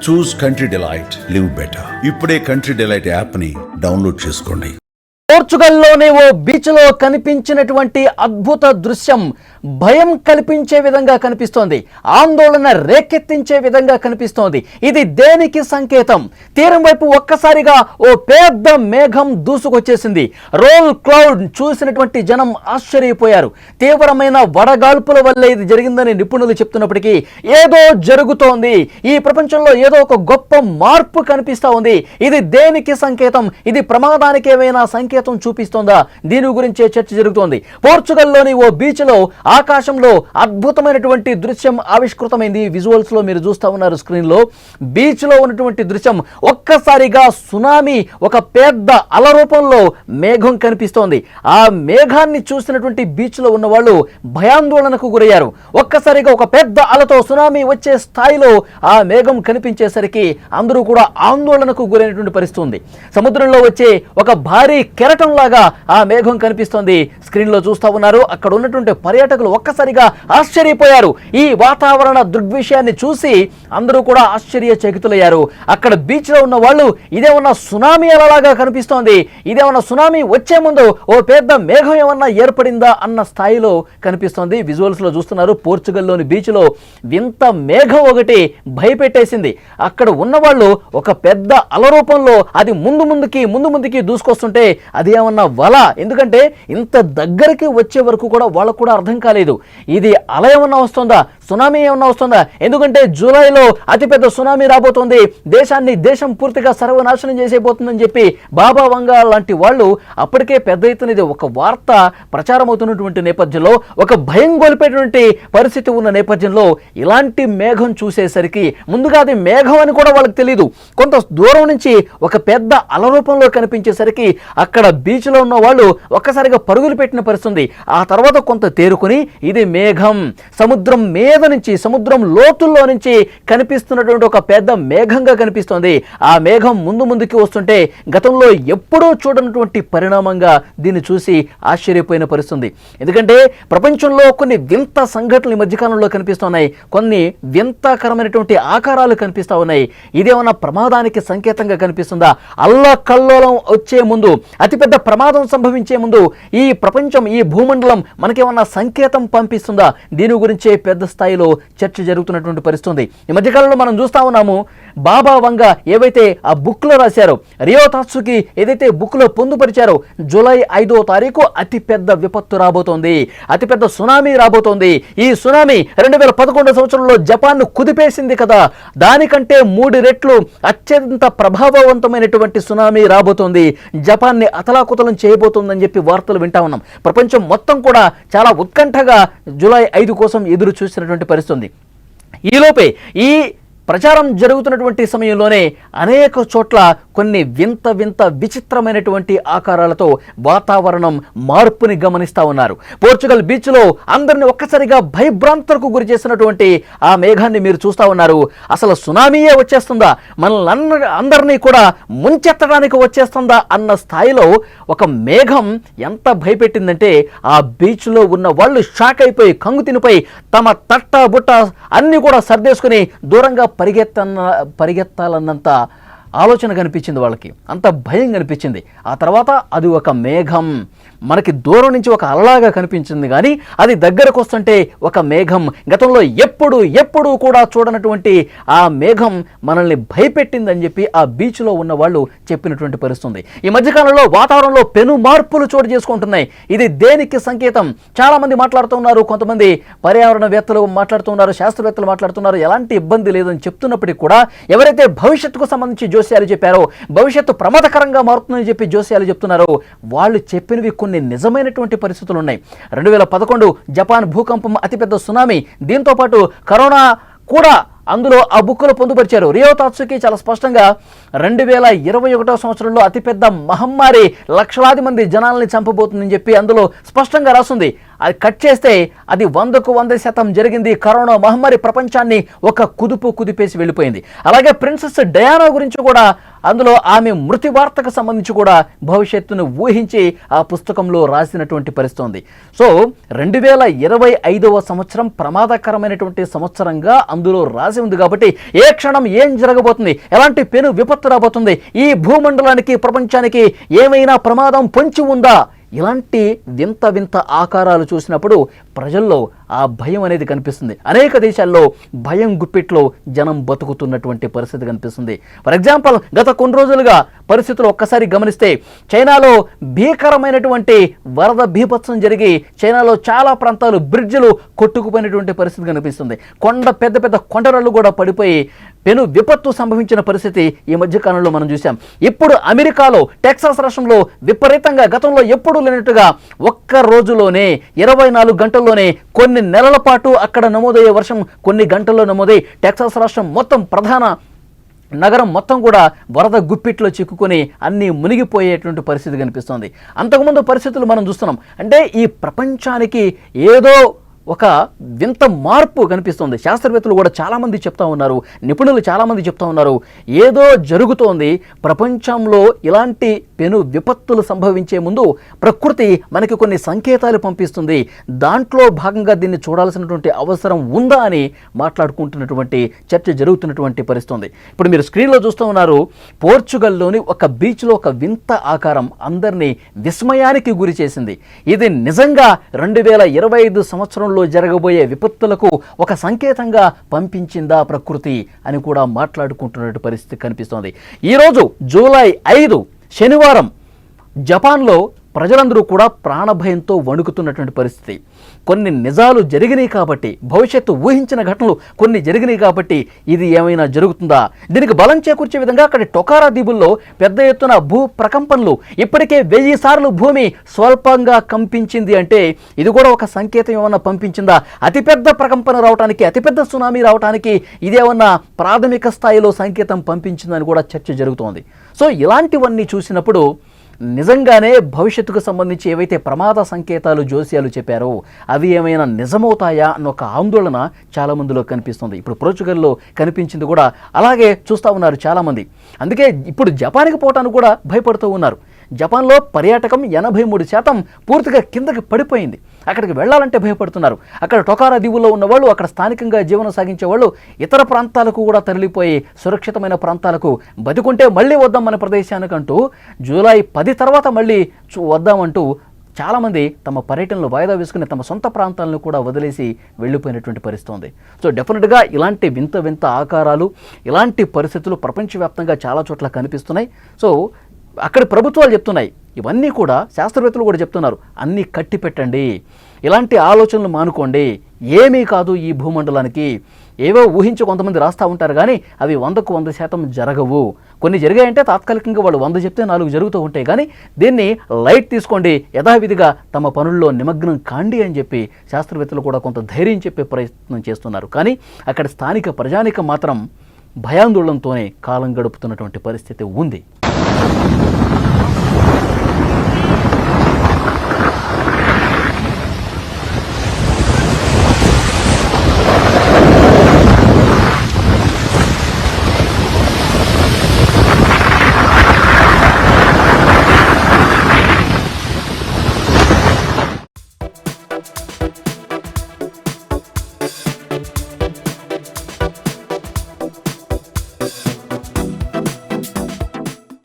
చూస్ country delight, live better. ఇప్పుడే country delight యాప్ని download చేసుకోండి. పోర్చుగల్లోని ఓ బీచ్లో కనిపించినటువంటి అద్భుత దృశ్యం భయం కల్పించే విధంగా కనిపిస్తోంది, ఆందోళన రేకెత్తించే విధంగా కనిపిస్తోంది. ఇది దేనికి సంకేతం? తీరం వైపు ఒక్కసారిగా ఓ పెద్ద మేఘం దూసుకొచ్చేసింది. రోల్ క్లౌడ్ చూసినటువంటి జనం ఆశ్చర్యపోయారు. తీవ్రమైన వడగాల్పుల వల్లే ఇది జరిగిందని నిపుణులు చెప్తున్నప్పటికీ ఏదో జరుగుతోంది, ఈ ప్రపంచంలో ఏదో ఒక గొప్ప మార్పు కనిపిస్తూ ఉంది. ఇది దేనికి సంకేతం? ఇది ప్రమాదానికి ఏమైనా సంకేతం చూపిస్తోందా? దీని గురించే చర్చ జరుగుతోంది. పోర్చుగల్లోని ఓ బీచ్ లో ఆకాశంలో అద్భుతమైనటువంటి దృశ్యం ఆవిష్కృతమైంది. విజువల్స్ లో మీరు చూస్తా ఉన్నారు స్క్రీన్ లో. బీచ్ లో ఉన్నటువంటి దృశ్యం ఒక్కసారిగా సునామీ, ఒక పెద్ద అల రూపంలో మేఘం కనిపిస్తోంది. ఆ మేఘాన్ని చూసినటువంటి బీచ్ లో ఉన్న వాళ్ళు భయాందోళనకు గురయ్యారు. ఒక్కసారిగా ఒక పెద్ద అలతో సునామీ వచ్చే స్థాయిలో ఆ మేఘం కనిపించేసరికి అందరూ కూడా ఆందోళనకు గురైనటువంటి పరిస్థితి ఉంది. సముద్రంలో వచ్చే ఒక భారీ కెరటం లాగా ఆ మేఘం కనిపిస్తోంది. స్క్రీన్ లో చూస్తా ఉన్నారు. అక్కడ ఉన్నటువంటి పర్యాటకులు ఒక్కసారిగా ఆశ్చర్యపోయారు. ఈ వాతావరణ దృగ్విషయాన్ని చూసి అందరూ కూడా ఆశ్చర్యచకితులయ్యారు. అక్కడ బీచ్ లో ఉన్న వాళ్ళు ఇదేమన్నా సునామీ అలలాగా కనిపిస్తోంది, ఇదేమన్నా సునామీ వచ్చే ముందు ఓ పెద్ద మేఘం ఏమన్నా ఏర్పడిందా అన్న స్థాయిలో కనిపిస్తోంది. విజువల్స్ లో చూస్తున్నారు. పోర్చుగల్లోని బీచ్ లో వింత మేఘం ఒకటి భయపెట్టేసింది. అక్కడ ఉన్నవాళ్ళు ఒక పెద్ద అల రూపంలో అది ముందు ముందుకి దూసుకొస్తుంటే అది ఏమన్నా వల, ఎందుకంటే ఇంత దగ్గరికి వచ్చే వరకు కూడా వాళ్ళకు కూడా అర్థం కాలేదు. ఇది అల ఏమన్నా వస్తుందా, సునామీ ఏమన్నా వస్తుందా? ఎందుకంటే జూలైలో అతిపెద్ద సునామీ రాబోతోంది, దేశం పూర్తిగా సర్వనాశనం చేసేపోతుందని చెప్పి బాబా వంగా లాంటి వాళ్ళు అప్పటికే పెద్ద ఎత్తున ఇది ఒక వార్త ప్రచారం అవుతున్నటువంటి నేపథ్యంలో, ఒక భయం గొలిపేటువంటి పరిస్థితి ఉన్న నేపథ్యంలో ఇలాంటి మేఘం చూసేసరికి ముందుగా అది మేఘం అని కూడా వాళ్ళకి తెలియదు. కొంత దూరం నుంచి ఒక పెద్ద అల రూపంలో కనిపించేసరికి అక్కడ బీచ్ లో ఉన్న వాళ్ళు ఒక్కసారిగా పరుగులు పెట్టిన పరిస్థితి. ఆ తర్వాత కొంత తేరుకుని ఇది మేఘం, సముద్రం మీద నుంచి, సముద్రం లోతుల్లో నుంచి కనిపిస్తున్నటువంటి ఒక పెద్ద మేఘంగా కనిపిస్తోంది. ఆ మేఘం ముందుకి వస్తుంటే గతంలో ఎప్పుడూ చూడనటువంటి పరిణామంగా దీన్ని చూసి ఆశ్చర్యపోయిన పరిస్థితి. ఎందుకంటే ప్రపంచంలో కొన్ని వింత సంఘటనలు ఈ మధ్యకాలంలో కనిపిస్తున్నాయి, కొన్ని వింతకరమైనటువంటి ఆకారాలు కనిపిస్తూ ఉన్నాయి. ఇదేమన్నా ప్రమాదానికి సంకేతంగా కనిపిస్తుందా? అల్లకల్లోలం వచ్చే ముందు, అతిపెద్ద ప్రమాదం సంభవించే ముందు ఈ ప్రపంచం, ఈ భూమండలం మనకేమన్నా సంకేతం పంపిస్తుందా? దీని గురించే పెద్ద స్థాయిలో చర్చ జరుగుతున్నటువంటి పరిస్థితి. ఈ మధ్యకాలంలో మనం చూస్తా ఉన్నాము, బాబా వంగా ఏవైతే ఆ బుక్ లో రాశారో, రియో తాత్సుకి ఏదైతే బుక్ లో పొందుపరిచారో, జూలై 5వ తారీఖు అతిపెద్ద విపత్తు రాబోతోంది, అతిపెద్ద సునామీ రాబోతోంది. ఈ సునామీ 2011 సంవత్సరంలో జపాన్ ను కుదిపేసింది కదా, దానికంటే 3 రెట్లు అత్యంత ప్రభావవంతమైనటువంటి సునామీ రాబోతోంది, జపాన్ ని అతలాకుతలం చేయబోతోందని చెప్పి వార్తలు వింటా ఉన్నాం. ప్రపంచం మొత్తం కూడా చాలా ఉత్కంఠగా జూలై 5 కోసం ఎదురు చూసినటువంటి పరిస్థితి. ఈలోపే ఈ ప్రచారం జరుగుతున్నటువంటి సమయంలోనే అనేక చోట్ల కొన్ని వింత విచిత్రమైనటువంటి ఆకారాలతో వాతావరణం మార్పుని గమనిస్తూ ఉన్నారు. పోర్చుగల్ బీచ్లో అందరిని ఒక్కసారిగా భయభ్రాంతులకు గురి చేసినటువంటి ఆ మేఘాన్ని మీరు చూస్తూ ఉన్నారు. అసలు సునామీయే వచ్చేస్తుందా, మనల్ని అందరినీ కూడా ముంచెత్తడానికి వచ్చేస్తుందా అన్న స్థాయిలో ఒక మేఘం ఎంత భయపెట్టిందంటే ఆ బీచ్లో ఉన్న వాళ్ళు షాక్ అయిపోయి, కంగు తినిపోయి తమ తట్ట బుట్ట అన్ని కూడా సర్దేసుకుని దూరంగా పరిగెత్తాలన్నంత ఆలోచన కనిపించింది వాళ్ళకి, అంత భయం కనిపించింది. ఆ తర్వాత అది ఒక మేఘం మనకి దూరం నుంచి ఒక అలలాగా కనిపించింది, కానీ అది దగ్గరకు వస్తుంటే ఒక మేఘం. గతంలో ఎప్పుడు కూడా చూడనటువంటి ఆ మేఘం మనల్ని భయపెట్టిందని చెప్పి ఆ బీచ్లో ఉన్న వాళ్ళు చెప్పినటువంటి పరిస్థితి. ఈ మధ్యకాలంలో వాతావరణంలో పెను మార్పులు చోటు చేసుకుంటున్నాయి. ఇది దేనికి సంకేతం? చాలామంది మాట్లాడుతున్నారు, కొంతమంది పర్యావరణవేత్తలు మాట్లాడుతున్నారు, శాస్త్రవేత్తలు మాట్లాడుతున్నారు, ఎలాంటి ఇబ్బంది లేదని చెప్తున్నప్పటికీ కూడా ఎవరైతే భవిష్యత్తుకు సంబంధించి జోస్యాలు చెప్పారో, భవిష్యత్తు ప్రమాదకరంగా మారుతుందని చెప్పి జోస్యాలు చెప్తున్నారో, వాళ్ళు చెప్పినవి కొన్ని నిజమైనటువంటి పరిస్థితులు ఉన్నాయి. 2011 జపాన్ భూకంపం, అతిపెద్ద సునామీ, దీంతో పాటు కరోనా కూడా అందులో ఆ బుక్లో పొందుపరిచారు. రియో తాత్సుకి చాలా స్పష్టంగా 2021 సంవత్సరంలో అతిపెద్ద మహమ్మారి లక్షలాది మంది జనాల్ని చంపబోతుందని చెప్పి అందులో స్పష్టంగా రాస్తుంది. అది కట్ చేస్తే అది 100కు 100% జరిగింది. కరోనా మహమ్మారి ప్రపంచాన్ని ఒక కుదిపేసి వెళ్ళిపోయింది. అలాగే ప్రిన్సెస్ డయానా గురించి కూడా అందులో ఆమె మృతి వార్తకు సంబంధించి కూడా భవిష్యత్తును ఊహించి ఆ పుస్తకంలో రాసినటువంటి పరిస్థితి ఉంది. సో 2025వ సంవత్సరం ప్రమాదకరమైనటువంటి సంవత్సరంగా అందులో రాసి రాసి ఉంది కాబట్టి ఏ క్షణం ఏం జరగబోతుంది, ఎలాంటి పెను విపత్తు రాబోతుంది, ఈ భూమండలానికి ప్రపంచానికి ఏమైనా ప్రమాదం పొంచి ఉందా, ఇలాంటి వింత వింత ఆకారాలు చూసినప్పుడు ప్రజల్లో ఆ భయం అనేది కనిపిస్తుంది. అనేక దేశాల్లో భయం గుప్పిట్లో జనం బతుకుతున్నటువంటి పరిస్థితి కనిపిస్తుంది. ఫర్ ఎగ్జాంపుల్, గత కొన్ని రోజులుగా పరిస్థితులు ఒక్కసారి గమనిస్తే చైనాలో భీకరమైనటువంటి వరద బీభత్సం జరిగి చైనాలో చాలా ప్రాంతాలు బ్రిడ్జిలు కొట్టుకుపోయినటువంటి పరిస్థితి కనిపిస్తుంది. పెద్ద పెద్ద కొండరాళ్ళు కూడా పడిపోయి పెను విపత్తు సంభవించిన పరిస్థితి ఈ మధ్యకాలంలో మనం చూసాం. ఇప్పుడు అమెరికాలో టెక్సాస్ రాష్ట్రంలో విపరీతంగా గతంలో ఎప్పుడూ లేనట్టుగా ఒక్క రోజులోనే 24 గంటల్లోనే కొన్ని నెలల పాటు అక్కడ నమోదయ్యే వర్షం కొన్ని గంటల్లో నమోదై టెక్సాస్ రాష్ట్రం మొత్తం ప్రధాన నగరం మొత్తం కూడా వరద గుప్పిట్లో చిక్కుకొని అన్నీ మునిగిపోయేటువంటి పరిస్థితి కనిపిస్తోంది. అంతకుముందు పరిస్థితులు మనం చూస్తున్నాం. అంటే ఈ ప్రపంచానికి ఏదో ఒక వింత మార్పు కనిపిస్తుంది. శాస్త్రవేత్తలు కూడా చాలామంది చెప్తా ఉన్నారు, నిపుణులు చాలామంది చెప్తా ఉన్నారు, ఏదో జరుగుతోంది ప్రపంచంలో. ఇలాంటి పెను విపత్తులు సంభవించే ముందు ప్రకృతి మనకి కొన్ని సంకేతాలు పంపిస్తుంది, దాంట్లో భాగంగా దీన్ని చూడాల్సినటువంటి అవసరం ఉందా అని మాట్లాడుకుంటున్నటువంటి చర్చ జరుగుతున్నటువంటి పరిస్థితి. ఇప్పుడు మీరు స్క్రీన్లో చూస్తూ ఉన్నారు, పోర్చుగల్లోని ఒక బీచ్లో ఒక వింత ఆకారం అందరినీ విస్మయానికి గురి చేసింది. ఇది నిజంగా 2025 సంవత్సరంలో జరగబోయే విపత్తులకు ఒక సంకేతంగా పంపించిందా ప్రకృతి అని కూడా మాట్లాడుకుంటున్న పరిస్థితి కనిపిస్తోంది. ఈరోజు జూలై 5 శనివారం జపాన్లో ప్రజలందరూ కూడా ప్రాణభయంతో వణుకుతున్నటువంటి పరిస్థితి. కొన్ని నిజాలు జరిగినాయి కాబట్టి, భవిష్యత్తు ఊహించిన ఘటనలు కొన్ని జరిగినాయి కాబట్టి ఇది ఏమైనా జరుగుతుందా, దీనికి బలం చేకూర్చే విధంగా అక్కడి టొకారా దీవుల్లో పెద్ద ఎత్తున భూ ప్రకంపనలు, ఇప్పటికే 1000 సార్లు భూమి స్వల్పంగా కంపించింది అంటే ఇది కూడా ఒక సంకేతం ఏమన్నా పంపించిందా, అతిపెద్ద ప్రకంపన రావడానికి, అతిపెద్ద సునామీ రావడానికి ఇదేమన్నా ప్రాథమిక స్థాయిలో సంకేతం పంపించిందని కూడా చర్చ జరుగుతోంది. సో ఇలాంటివన్నీ చూసినప్పుడు నిజంగానే భవిష్యత్తుకు సంబంధించి ఏవైతే ప్రమాద సంకేతాలు జోస్యాలు చెప్పారో అవి ఏమైనా నిజమవుతాయా అన్న ఒక ఆందోళన చాలా మందిలో కనిపిస్తుంది. ఇప్పుడు పోర్చుగల్లో కనిపించింది కూడా అలాగే చూస్తూ ఉన్నారు చాలామంది. అందుకే ఇప్పుడు జపాన్కి పోవటానికి కూడా భయపడుతూ ఉన్నారు. జపాన్లో పర్యాటకం 83% పూర్తిగా కిందకి పడిపోయింది. అక్కడికి వెళ్ళాలంటే భయపడుతున్నారు. అక్కడ టొకారా దీవుల్లో ఉన్నవాళ్ళు, అక్కడ స్థానికంగా జీవనం సాగించే వాళ్ళు ఇతర ప్రాంతాలకు కూడా తరలిపోయి సురక్షితమైన ప్రాంతాలకు బతికుంటే మళ్ళీ వద్దాం మన ప్రదేశానికంటూ జూలై 10 తర్వాత మళ్ళీ వద్దామంటూ చాలామంది తమ పర్యటనలు వాయిదా వేసుకుని తమ సొంత ప్రాంతాలను కూడా వదిలేసి వెళ్ళిపోయినటువంటి పరిస్థితి ఉంది. సో డెఫినెట్గా ఇలాంటి వింత వింత ఆకారాలు, ఇలాంటి పరిస్థితులు ప్రపంచవ్యాప్తంగా చాలా చోట్ల కనిపిస్తున్నాయి. సో అక్కడ ప్రభుత్వాలు చెప్తున్నాయి, ఇవన్నీ కూడా శాస్త్రవేత్తలు కూడా చెప్తున్నారు, అన్నీ కట్టి పెట్టండి, ఇలాంటి ఆలోచనలు మానుకోండి, ఏమీ కాదు ఈ భూమండలానికి. ఏవో ఊహించి కొంతమంది రాస్తూ ఉంటారు కానీ అవి 100కు 100% జరగవు. కొన్ని జరిగాయంటే తాత్కాలికంగా వాళ్ళు 100 చెప్తే 4 జరుగుతూ ఉంటాయి. కానీ దీన్ని లైట్ తీసుకోండి, యథావిధిగా తమ పనుల్లో నిమగ్నం కాండి అని చెప్పి శాస్త్రవేత్తలు కూడా కొంత ధైర్యం చెప్పే ప్రయత్నం చేస్తున్నారు. కానీ అక్కడ స్థానిక ప్రజానికం మాత్రం భయాందోళనతోనే కాలం గడుపుతున్నటువంటి పరిస్థితి ఉంది.